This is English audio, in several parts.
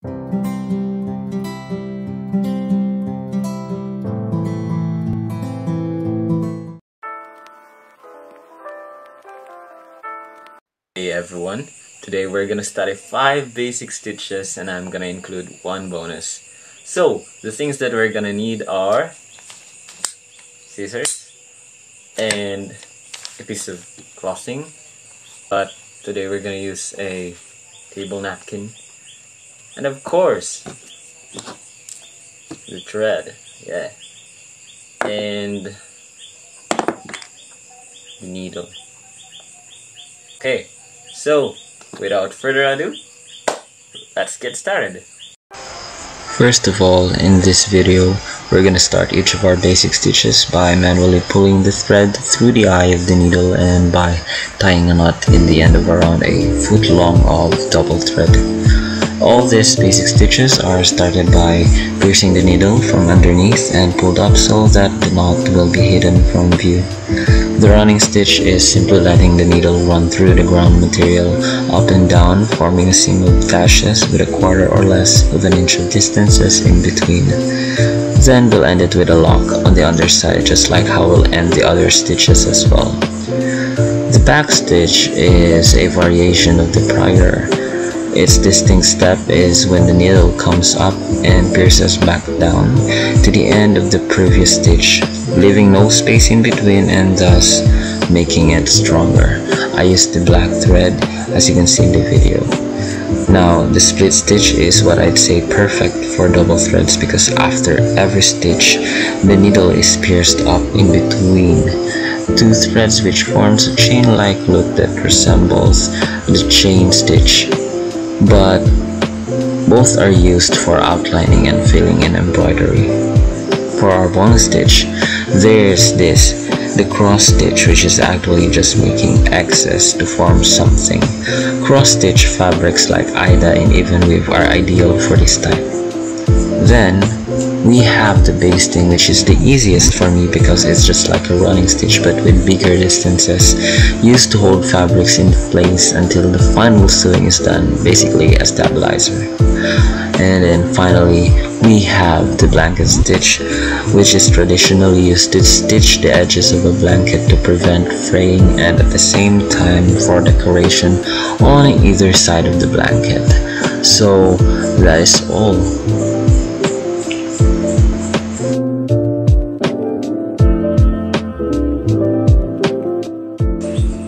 Hey everyone, today we're gonna study 5 basic stitches and I'm gonna include 1 bonus. So, the things that we're gonna need are scissors and a piece of clothing, but today we're gonna use a table napkin, and of course the thread, and the needle. Okay, so without further ado, let's get started. First of all, in this video, we're gonna start each of our basic stitches by manually pulling the thread through the eye of the needle and by tying a knot in the end of around a foot long of double thread. All these basic stitches are started by piercing the needle from underneath and pulled up so that the knot will be hidden from view. The running stitch is simply letting the needle run through the ground material up and down, forming a seam of dashes with a quarter or less of an inch of distances in between. Then we'll end it with a lock on the underside, just like how we'll end the other stitches as well. The back stitch is a variation of the prior. Its distinct step is when the needle comes up and pierces back down to the end of the previous stitch, leaving no space in between and thus making it stronger. I used the black thread, as you can see in the video. Now, the split stitch is what I'd say perfect for double threads, because after every stitch, the needle is pierced up in between 2 threads, which forms a chain-like loop that resembles the chain stitch. But both are used for outlining and filling in embroidery. For our bonus stitch, there's the cross stitch, which is actually just making excess to form something. Cross stitch fabrics like Aida and even weave are ideal for this type. Then we have the basting, which is the easiest for me because it's just like a running stitch but with bigger distances, used to hold fabrics in place until the final sewing is done, basically a stabilizer. And then finally we have the blanket stitch, which is traditionally used to stitch the edges of a blanket to prevent fraying and at the same time for decoration on either side of the blanket. So that is all.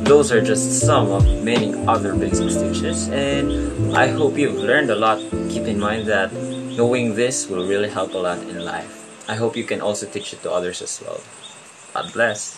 Those are just some of many other basic stitches, and I hope you've learned a lot. Keep in mind that knowing this will really help a lot in life. I hope you can also teach it to others as well. God bless.